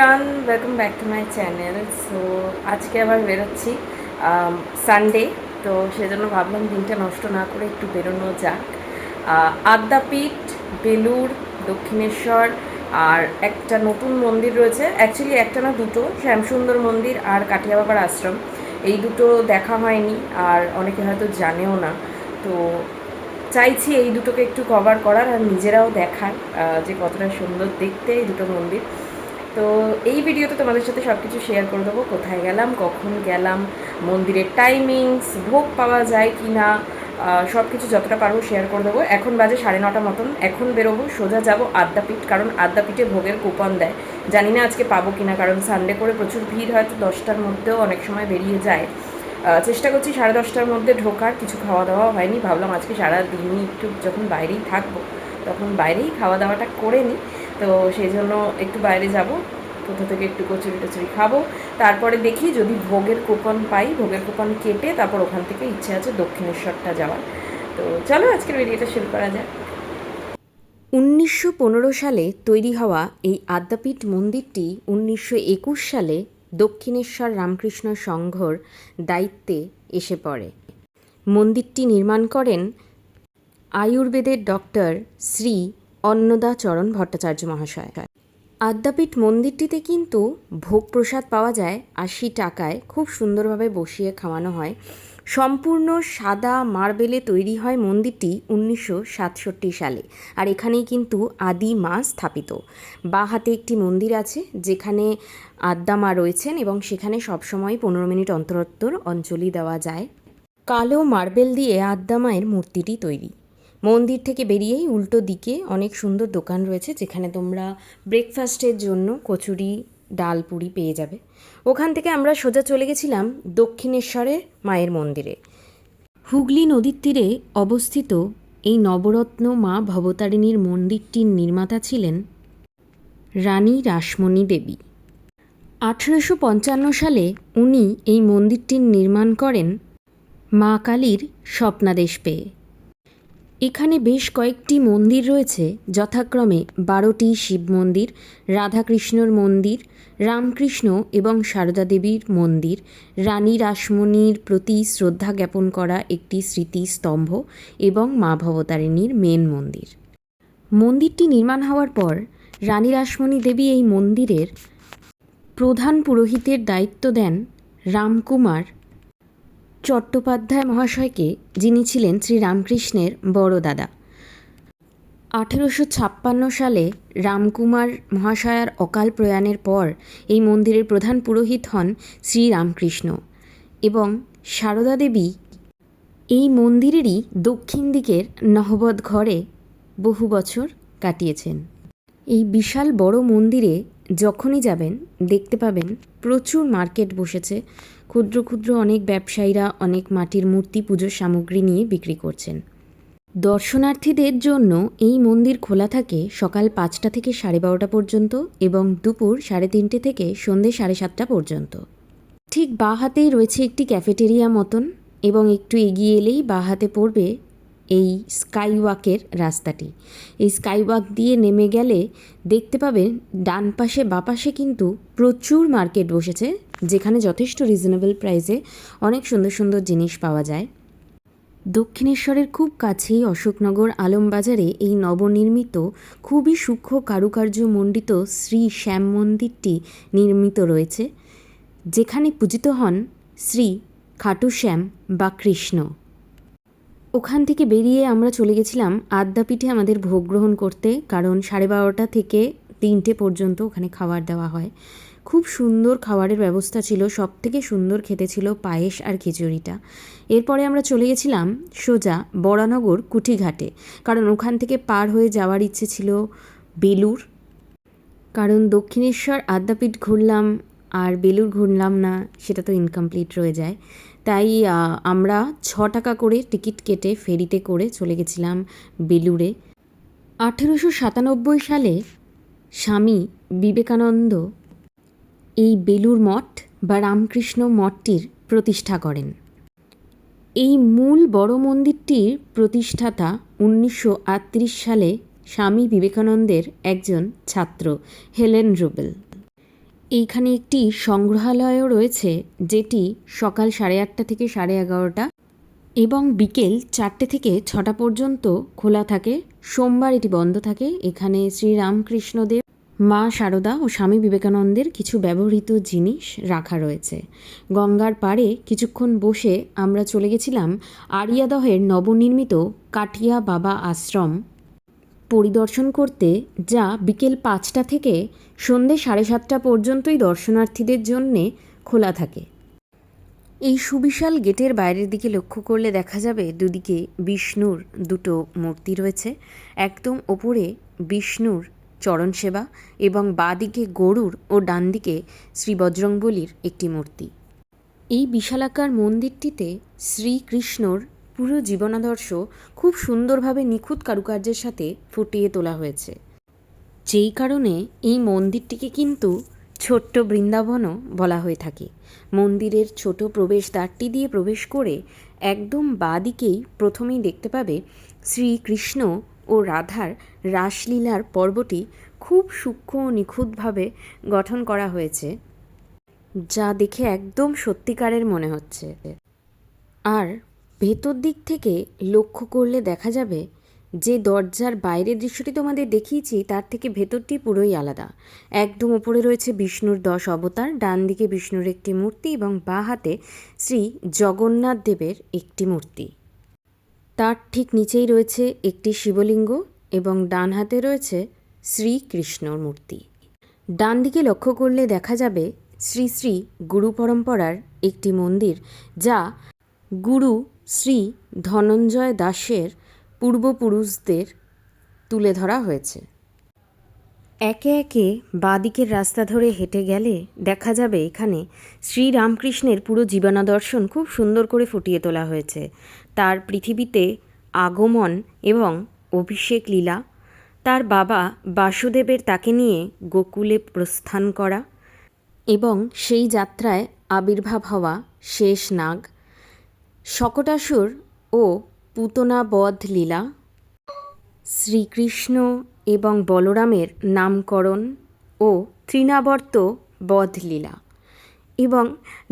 Everyone, welcome back to my channel. So আজকে আবার বেরোচ্ছি সানডে, তো সেজন্য ভাবলাম দিনটা নষ্ট না করে একটু বেরোনো যাক। আদ্যাপীঠ, বেলুড়, দক্ষিণেশ্বর আর একটা নতুন মন্দির রয়েছে, অ্যাকচুয়ালি একটা না দুটো, শ্যামসুন্দর মন্দির আর কাঠিয়া বাবার আশ্রম। এই দুটো দেখা হয়নি আর অনেকে হয়তো জানেও না, তো চাইছি এই দুটোকে একটু কভার করার আর নিজেরাও দেখার যে কতটা সুন্দর দেখতে এই দুটো মন্দির। তো এই ভিডিওতে তোমাদের সাথে সব কিছু শেয়ার করে দেবো, কোথায় গেলাম, কখন গেলাম, মন্দিরের টাইমিংস, ভোগ পাওয়া যায় কি না, সব কিছু যতটা পারবো শেয়ার করে দেবো। এখন বাজে 9:30 মতন, এখন বেরোবো, সোজা যাব আদ্যাপীঠ, কারণ আদ্যাপীঠে ভোগের কুপন দেয়। জানি না আজকে পাবো কিনা, কারণ সানডে করে প্রচুর ভিড়, হয়তো 10টার মধ্যেও অনেক সময় বেরিয়ে যায়। চেষ্টা করছি 10:30টার মধ্যে ঢোকার। কিছু খাওয়া দাওয়া হয়নি, ভাবলাম আজকে সারা দিনই একটু যখন বাইরেই থাকবো তখন বাইরেই খাওয়া দাওয়াটা করে নিই, তো সেই জন্য একটু বাইরে যাব, কোথা থেকে একটু কচুরি টচুরি খাবো, তারপরে দেখি যদি ভোগের কুপন পাই, ভোগের কুপন কেটে তারপর ওখান থেকে ইচ্ছে আছে দক্ষিণেশ্বরটা যাওয়ার। তো চলো আজকের ভিডিওটা শুরু করা যাক। 1915 সালে তৈরি হওয়া এই আদ্যাপীঠ মন্দিরটি 1921 সালে দক্ষিণেশ্বর রামকৃষ্ণ সংঘর দায়িত্বে এসে পড়ে। মন্দিরটি নির্মাণ করেন আয়ুর্বেদের ডক্টর শ্রী অন্নদাচরণ ভট্টাচার্য মহাশয়। আদ্যাপীঠ মন্দিরটিতে কিন্তু ভোগ প্রসাদ পাওয়া যায় 80 টাকায়, খুব সুন্দরভাবে বসিয়ে খাওয়ানো হয়। সম্পূর্ণ সাদা মার্বেলে তৈরি হয় মন্দিরটি 1967 সালে, আর এখানেই কিন্তু আদি মা স্থাপিত। বাঁ হাতে একটি মন্দির আছে যেখানে আদ্যা মা রয়েছেন এবং সেখানে সবসময় 15 মিনিট অন্তর অন্তর অঞ্জলি দেওয়া যায়। কালো মার্বেল দিয়ে আদ্যা মায়ের মূর্তিটি তৈরি। মন্দির থেকে বেরিয়েই উল্টো দিকে অনেক সুন্দর দোকান রয়েছে যেখানে তোমরা ব্রেকফাস্টের জন্য কচুরি, ডাল, পুরি পেয়ে যাবে। ওখান থেকে আমরা সোজা চলে গেছিলাম দক্ষিণেশ্বরে মায়ের মন্দিরে। হুগলি নদীর তীরে অবস্থিত এই নবরত্ন মা ভবতারিণীর মন্দিরটির নির্মাতা ছিলেন রানী রাসমণি দেবী। 1855 সালে উনি এই মন্দিরটির নির্মাণ করেন মা কালীর স্বপ্নাদেশ পেয়ে। এখানে বেশ কয়েকটি মন্দির রয়েছে, যথাক্রমে 12টি শিব মন্দির, রাধাকৃষ্ণর মন্দির, রামকৃষ্ণ এবং সারদা দেবীর মন্দির, রানী রাসমণির প্রতি শ্রদ্ধা জ্ঞাপন করা একটি স্মৃতিস্তম্ভ এবং মা ভবতারিণীর মেন মন্দির। মন্দিরটি নির্মাণ হওয়ার পর রানী রাসমণি দেবী এই মন্দিরের প্রধান পুরোহিতের দায়িত্ব দেন রামকুমার চট্টোপাধ্যায় মহাশয়কে, যিনি ছিলেন শ্রীরামকৃষ্ণের বড় দাদা। 1856 সালে রামকুমার মহাশয়ার অকাল প্রয়াণের পর এই মন্দিরের প্রধান পুরোহিত হন শ্রীরামকৃষ্ণ এবং সারদা দেবী এই মন্দিরেরই দক্ষিণ দিকের নহবত ঘরে বহু বছর কাটিয়েছেন। এই বিশাল বড় মন্দিরে যখনই যাবেন দেখতে পাবেন প্রচুর মার্কেট বসেছে। ক্ষুদ্র ক্ষুদ্র অনেক ব্যবসায়ীরা অনেক মাটির মূর্তি, পুজোর সামগ্রী নিয়ে বিক্রি করছেন। দর্শনার্থীদের জন্য এই মন্দির খোলা থাকে সকাল 5টা থেকে 12:30 পর্যন্ত এবং দুপুর 3:30 থেকে সন্ধ্যে 7:30 পর্যন্ত। ঠিক বাঁ হাতেই রয়েছে একটি ক্যাফেটেরিয়া মতন এবং একটু এগিয়ে এলেই বাঁ হাতে পড়বে এই স্কাইওয়াকের রাস্তাটি। এই স্কাইওয়াক দিয়ে নেমে গেলে দেখতে পাবেন ডান পাশে বাঁ পাশে কিন্তু প্রচুর মার্কেট বসেছে, যেখানে যথেষ্ট রিজনেবল প্রাইসে অনেক সুন্দর সুন্দর জিনিস পাওয়া যায়। দক্ষিণেশ্বরের খুব কাছেই অশোকনগর আলমবাজারে এই নবনির্মিত খুবই সূক্ষ্ম কারুকার্য মণ্ডিত শ্রী শ্যাম মন্দিরটি নির্মিত রয়েছে, যেখানে পূজিত হন শ্রী খাটু শ্যাম বা কৃষ্ণ। ওখান থেকে বেরিয়ে আমরা চলে গেছিলাম আদ্যাপীঠে আমাদের ভোগ গ্রহণ করতে, কারণ 12:30 থেকে 3টে পর্যন্ত ওখানে খাবার দেওয়া হয়। খুব সুন্দর খাবারের ব্যবস্থা ছিল, সব থেকে সুন্দর খেতে ছিল পায়েস আর খিচুড়িটা। এরপরে আমরা চলে গেছিলাম সোজা বরানগর কুঠিঘাটে, কারণ ওখান থেকে পার হয়ে যাওয়ার ইচ্ছে ছিল বেলুড়। কারণ দক্ষিণেশ্বর আদ্যাপীঠ ঘুরলাম আর বেলুড় ঘুরলাম না, সেটা তো ইনকমপ্লিট রয়ে যায়। তাই আমরা 6 টাকা করে টিকিট কেটে ফেরিতে করে চলে গেছিলাম বেলুড়ে। 1897 সালে স্বামী বিবেকানন্দ এই বেলুড় মঠ বা রামকৃষ্ণ মঠটির প্রতিষ্ঠা করেন। এই মূল বড় মন্দিরটির প্রতিষ্ঠাতা 1938 সালে স্বামী বিবেকানন্দের একজন ছাত্র হেলেন রুবেল। এইখানে একটি সংগ্রহালয়ও রয়েছে, যেটি সকাল 8:30 থেকে 11:30 এবং বিকেল 4টে থেকে 6টা পর্যন্ত খোলা থাকে। সোমবার এটি বন্ধ থাকে। এখানে শ্রীরামকৃষ্ণদেব, মা শারদা ও স্বামী বিবেকানন্দের কিছু ব্যবহৃত জিনিস রাখা রয়েছে। গঙ্গার পাড়ে কিছুক্ষণ বসে আমরা চলে গেছিলাম আড়িয়াদহের নবনির্মিত কাঠিয়া বাবা আশ্রম পরিদর্শন করতে, যা বিকেল 5টা থেকে সন্ধ্যে 7:30 পর্যন্তই দর্শনার্থীদের জন্যে খোলা থাকে। এই সুবিশাল গেটের বাইরের দিকে লক্ষ্য করলে দেখা যাবে দুদিকে বিষ্ণুর দুটো মূর্তি রয়েছে। একদম ওপরে বিষ্ণুর চরণ সেবা এবং বাঁদিকে গরুড় ও ডান দিকে শ্রী বজরংবলীর একটি মূর্তি। এই বিশালাকার মন্দিরটিতে শ্রীকৃষ্ণর পুরো জীবনাদর্শ খুব সুন্দরভাবে নিখুঁত কারুকার্যের সাথে ফুটিয়ে তোলা হয়েছে, যেই কারণে এই মন্দিরটিকে কিন্তু ছোট্ট বৃন্দাবনও বলা হয়ে থাকে। মন্দিরের ছোট প্রবেশদ্বারটি দিয়ে প্রবেশ করে একদম বাঁদিকেই প্রথমেই দেখতে পাবে শ্রীকৃষ্ণ ও রাধার রাসলীলার পর্বটি খুব সূক্ষ্ম ও নিখুঁতভাবে গঠন করা হয়েছে, যা দেখে একদম সত্যিকারের মনে হচ্ছে। আর ভেতর দিক থেকে লক্ষ্য করলে দেখা যাবে যে দরজার বাইরের দৃশ্যটি তোমাদের দেখিয়েছি, তার থেকে ভেতরটি পুরোই আলাদা। একদম উপরে রয়েছে বিষ্ণুর 10 অবতার, ডান দিকে বিষ্ণুর একটি মূর্তি এবং বাঁ হাতে শ্রী জগন্নাথ দেবের একটি মূর্তি। তার ঠিক নিচেই রয়েছে একটি শিবলিঙ্গ এবং ডান হাতে রয়েছে শ্রীকৃষ্ণর মূর্তি। ডান দিকে লক্ষ্য করলে দেখা যাবে শ্রী শ্রী গুরু পরম্পরার একটি মন্দির, যা গুরু শ্রী ধনঞ্জয় দাসের পূর্বপুরুষদের তুলে ধরা হয়েছে। একে একে বাঁদিকের রাস্তা ধরে হেঁটে গেলে দেখা যাবে এখানে শ্রীরামকৃষ্ণের পুরো জীবনাদর্শন খুব সুন্দর করে ফুটিয়ে তোলা হয়েছে। তার পৃথিবীতে আগমন এবং অভিষেক লীলা, তার বাবা বাসুদেবের তাকে নিয়ে গোকুলে প্রস্থান করা এবং সেই যাত্রায় আবির্ভাব হওয়া শেষ নাগ, শকটাসুর ও পুতনা বধ লীলা, শ্রীকৃষ্ণ এবং বলরামের নামকরণ ও তৃণাবর্ত বধ লীলা এবং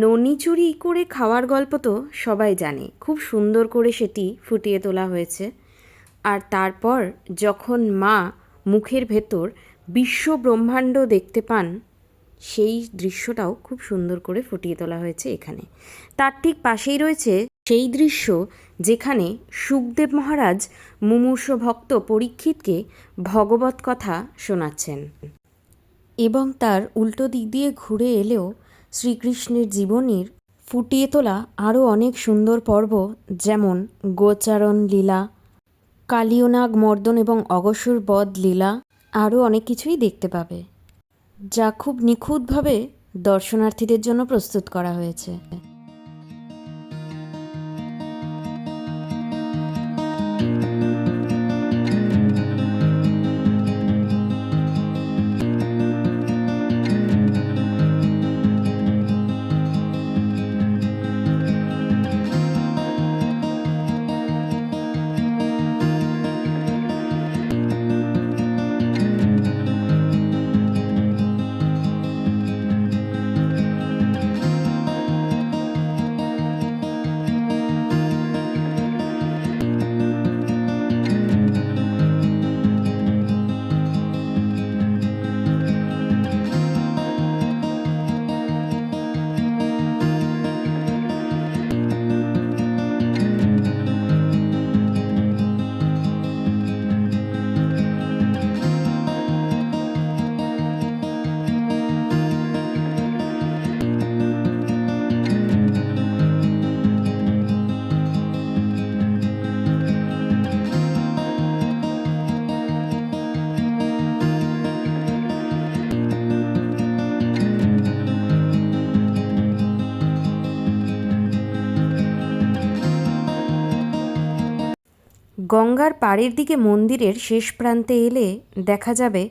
ননি চুরি করে খাওয়ার গল্প তো সবাই জানে। খুব সুন্দর করে সেটি ফুটিয়ে তোলা হয়েছে। আর তারপর যখন মা মুখের ভেতর বিশ্ব ব্রহ্মাণ্ড দেখতে পান, সেই দৃশ্যটাও খুব সুন্দর করে ফুটিয়ে তোলা হয়েছে এখানে। তার ঠিক পাশেই রয়েছে সেই দৃশ্য যেখানে শুকদেব মহারাজ মুমূর্ষ ভক্ত পরীক্ষিতকে ভগবত কথা শোনাচ্ছেন, এবং তার উল্টো দিক দিয়ে ঘুরে এলেও শ্রীকৃষ্ণের জীবনীর ফুটিয়ে তোলা আরও অনেক সুন্দর পর্ব, যেমন গোচারণ লীলা, কালীয়নাগ মর্দন এবং অগসুর বধ লীলা, আরও অনেক কিছুই দেখতে পাবে, যা খুব নিখুঁতভাবে দর্শনার্থীদের জন্য প্রস্তুত করা হয়েছে। গঙ্গার পাড়ের দিকে মন্দিরের শেষ প্রান্তে এলে দেখা যাবে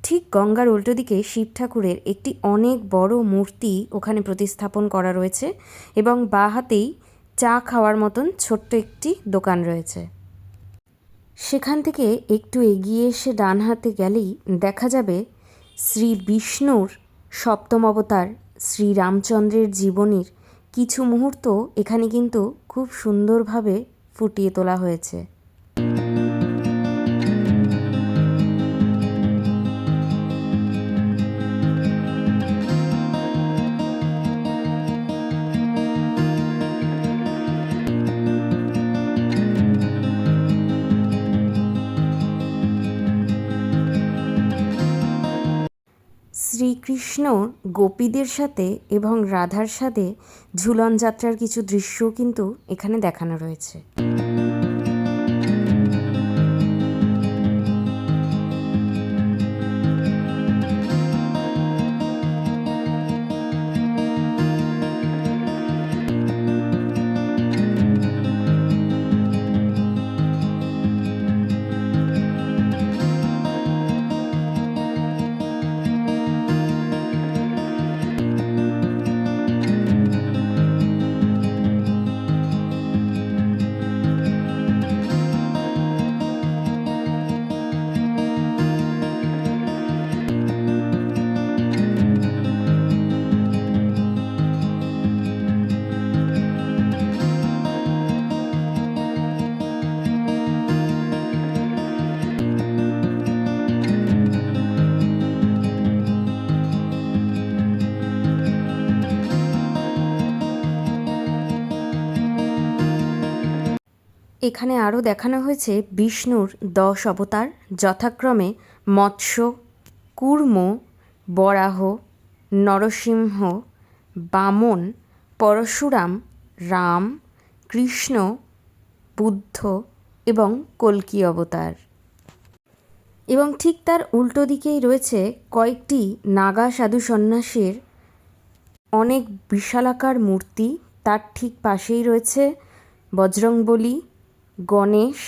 ঠিক গঙ্গার উল্টো দিকে শিব ঠাকুরের একটি অনেক বড় মূর্তি ওখানে প্রতিস্থাপন করা রয়েছে, এবং বাঁ হাতেই চা খাওয়ার মতন ছোট্ট একটি দোকান রয়েছে। সেখান থেকে একটু এগিয়ে এসে ডান হাতে গেলেই দেখা যাবে শ্রী বিষ্ণুর সপ্তম অবতার শ্রীরামচন্দ্রের জীবনীর কিছু মুহূর্ত এখানে কিন্তু খুব সুন্দরভাবে ফুটিয়ে তোলা হয়েছে। শ্রীকৃষ্ণ গোপীদের সাথে এবং রাধার সাথে ঝুলন যাত্রার কিছু দৃশ্যও কিন্তু এখানে দেখানো রয়েছে। এখানে আরও দেখানো হয়েছে বিষ্ণুর 10 অবতার, যথাক্রমে মৎস্য, কূর্ম, বরাহ, নরসিংহ, বামন, পরশুরাম, রাম, কৃষ্ণ, বুদ্ধ এবং কল্কি অবতার। এবং ঠিক তার উল্টো দিকেই রয়েছে কয়েকটি নাগা সাধু সন্ন্যাসীর অনেক বিশালাকার মূর্তি। তার ঠিক পাশেই রয়েছে বজরংবলী, গণেশ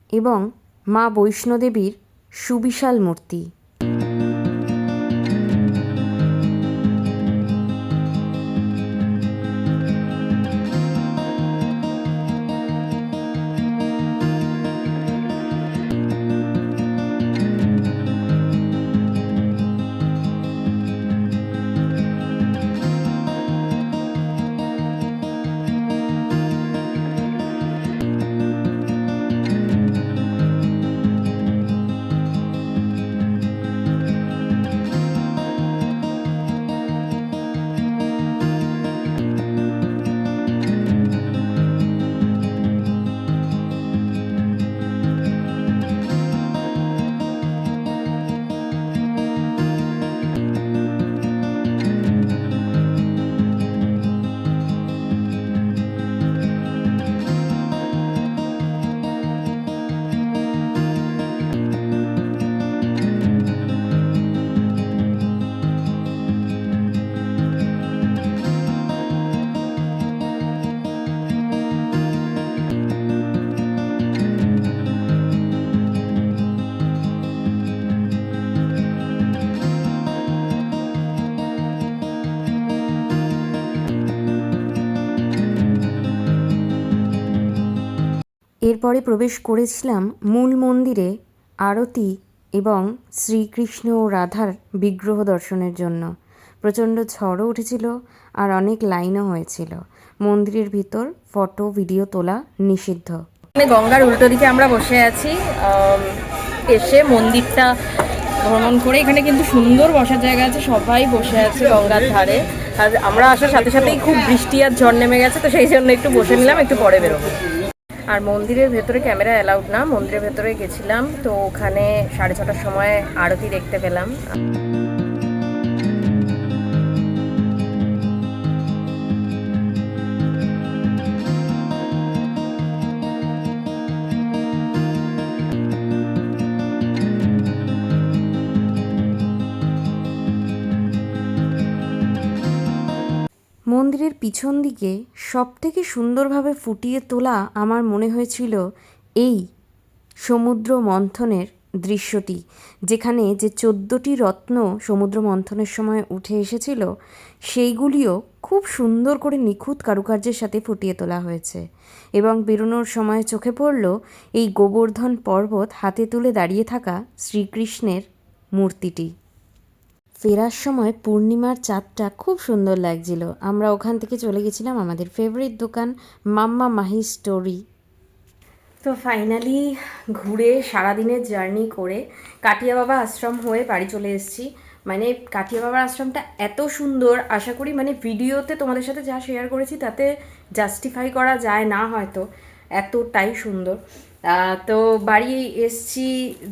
এবং মা বৈষ্ণোদেবীর সুবিশাল মূর্তি। এরপরে প্রবেশ করেছিলাম মূল মন্দিরে আরতি এবং শ্রীকৃষ্ণ ও রাধার বিগ্রহ দর্শনের জন্য। প্রচণ্ড ঝড়ও উঠেছিল আর অনেক লাইনও হয়েছিল। মন্দিরের ভিতর ফটো ভিডিও তোলা নিষিদ্ধ। গঙ্গার উল্টো দিকে আমরা বসে আছি, এসে মন্দিরটা ভ্রমণ করে। এখানে কিন্তু সুন্দর বসার জায়গা আছে, সবাই বসে আছে গঙ্গার ধারে। আর আমরা আসার সাথে সাথেই খুব বৃষ্টি আর ঝড় নেমে গেছে, তো সেই জন্য একটু বসে নিলাম, একটু পরে বেরোবো। আর মন্দিরের ভেতরে ক্যামেরা অ্যালাউড না। মন্দিরের ভেতরে গেছিলাম, তো ওখানে 6:30টার সময় আরতি দেখতে পেলাম। মন্দিরের পিছন দিকে সবথেকে সুন্দরভাবে ফুটিয়ে তোলা আমার মনে হয়েছিল এই সমুদ্র মন্থনের দৃশ্যটি, যেখানে যে 14টি রত্ন সমুদ্র মন্থনের সময় উঠে এসেছিল সেইগুলিও খুব সুন্দর করে নিখুঁত কারুকার্যের সাথে ফুটিয়ে তোলা হয়েছে। এবং বেরোনোর সময় চোখে পড়ল এই গোবর্ধন পর্বত হাতে তুলে দাঁড়িয়ে থাকা শ্রীকৃষ্ণের মূর্তিটি। ফেরার সময় পূর্ণিমার চাঁদটা খুব সুন্দর লাগছিল। আমরা ওখান থেকে চলে গেছিলাম আমাদের ফেভারিট দোকান মাম্মা মাহি স্টোরি। তো ফাইনালি ঘুরে সারাদিনের জার্নি করে কাটিয়া বাবা আশ্রম হয়ে বাড়ি চলে এসেছি। মানে কাটিয়া বাবার আশ্রমটা এত সুন্দর, আশা করি মানে ভিডিওতে তোমাদের সাথে যা শেয়ার করেছি তাতে জাস্টিফাই করা যায় না, হয়তো এতটাই সুন্দর। তো বাড়ি এসছি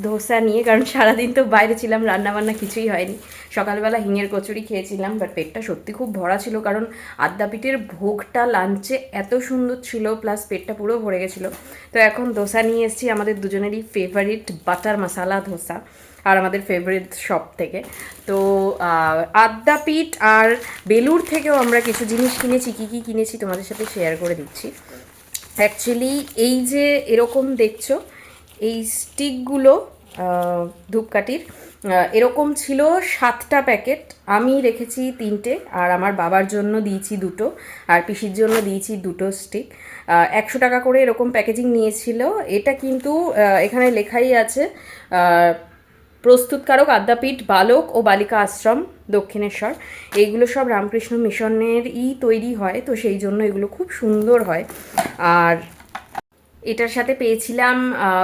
ধোসা নিয়ে, কারণ সারাদিন তো বাইরে ছিলাম, রান্নাবান্না কিছুই হয়নি। সকালবেলা হিঙের কচুরি খেয়েছিলাম, বাট পেটটা সত্যি খুব ভরা ছিল, কারণ আদ্যাপীঠের ভোগটা লাঞ্চে এত সুন্দর ছিল, প্লাস পেটটা পুরো ভরে গেছিলো। তো এখন ধোসা নিয়ে এসেছি, আমাদের দুজনেরই ফেভারিট বাটার মশালা ধোসা, আর আমাদের ফেভারিট শপ থেকে। তো আদ্যাপীঠ আর বেলুড় থেকেও আমরা কিছু জিনিস কিনেছি। কী কী কিনেছি তোমাদের সাথে শেয়ার করে দিচ্ছি। অ্যাকচুয়ালি এই যে এরকম দেখছো এই স্টিকগুলো ধূপকাঠির, এরকম ছিল 7টা প্যাকেট, আমি রেখেছি 3টে, আর আমার বাবার জন্য দিয়েছি 2টো, আর পিসির জন্য দিয়েছি 2টো স্টিক। 100 টাকা করে এরকম প্যাকেজিং নিয়েছিল। এটা কিন্তু এখানে লেখাই আছে প্রস্তুতকারক আদ্যাপীঠ বালক ও বালিকা আশ্রম দক্ষিণেশ্বর। এইগুলো সব রামকৃষ্ণ মিশনেরই তৈরি হয়, তো সেই জন্য এগুলো খুব সুন্দর হয়। আর এটার সাথে পেয়েছিলাম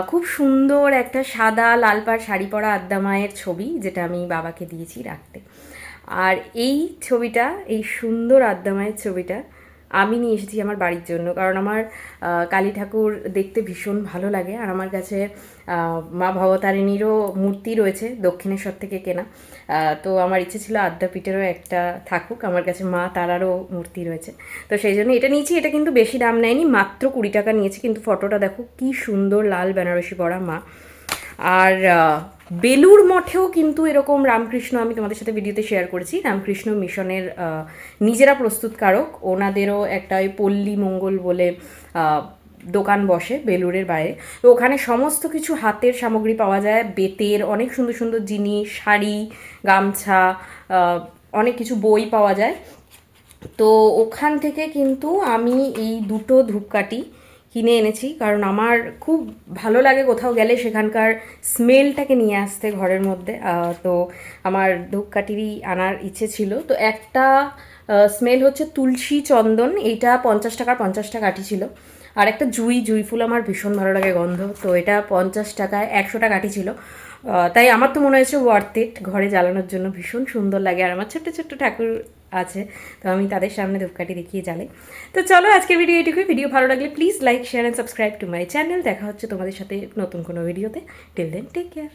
খুব সুন্দর একটা সাদা লাল পাড় শাড়ি পরা আদ্যা মায়ের ছবি, যেটা আমি বাবাকে দিয়েছি রাখতে। আর এই ছবিটা, এই সুন্দর আদ্যা মায়ের ছবিটা আমি নিয়ে এসেছি আমার বাড়ির জন্য, কারণ আমার কালী ঠাকুর দেখতে ভীষণ ভালো লাগে। আর আমার কাছে মা ভবতারিণীরও মূর্তি রয়েছে দক্ষিণেশ্বর থেকে কেনা, তো আমার ইচ্ছে ছিল আদ্যাপীঠেরও একটা থাকুক, আমার কাছে মা তারারও মূর্তি রয়েছে, তো সেই জন্য এটা নিয়েছি। এটা কিন্তু বেশি দাম নেয়নি, মাত্র 20 টাকা নিয়েছি, কিন্তু ফটোটা দেখো কি সুন্দর লাল বেনারসি পরা মা। আর বেলুড় মঠেও কিন্তু এরকম রামকৃষ্ণ, আমি তোমাদের সাথে ভিডিওতে শেয়ার করেছি, রামকৃষ্ণ মিশনের নিজেরা প্রস্তুতকারক, ওনাদেরও একটা ওই পল্লী মঙ্গল বলে দোকান বসে বেলুড়ের বাইরে। তো ওখানে সমস্ত কিছু হাতের সামগ্রী পাওয়া যায়, বেতের অনেক সুন্দর সুন্দর জিনিস, শাড়ি, গামছা, অনেক কিছু বই পাওয়া যায়। তো ওখান থেকে কিন্তু আমি এই 2টো ধূপকাঠি কিনে এনেছি, কারণ আমার খুব ভালো লাগে কোথাও গেলে সেখানকার স্মেলটাকে নিয়ে আসতে ঘরের মধ্যে। তো আমার ধূপকাঠিরই আনার ইচ্ছে ছিল। তো একটা স্মেল হচ্ছে তুলসী চন্দন, এইটা 50 টাকার 50টা কাঠি ছিল। আর একটা জুই ফুল আমার ভীষণ ভালো লাগে গন্ধ, তো এটা 50 টাকায় 100টা কাঠি ছিল। তাই আমার তো মনে হয়েছে ওয়ার্থ ইট, ঘরে জ্বালানোর জন্য ভীষণ সুন্দর লাগে। আর আমার ছোট্ট ছোট্ট ঠাকুর আছে, তো আমি তাদের সামনে ধূপকাঠি দেখিয়ে জ্বালাই। তো চলো আজকের ভিডিও এটুকুই। ভিডিও ভালো লাগলে please like, share and subscribe to my channel. দেখা হচ্ছে তোমাদের সাথে নতুন কোনো ভিডিওতে। Till then take care.